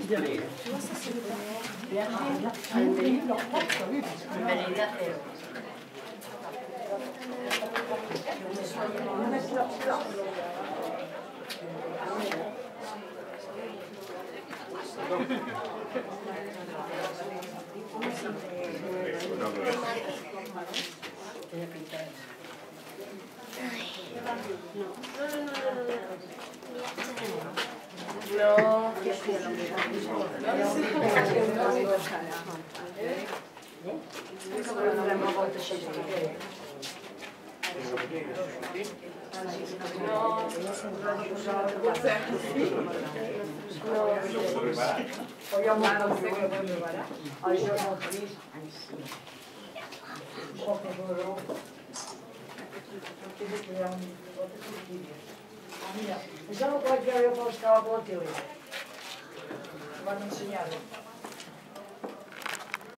Bienvenida cero. No, que sí, Mira, pensavo qualche avevo postato a te. Vanno insegnato.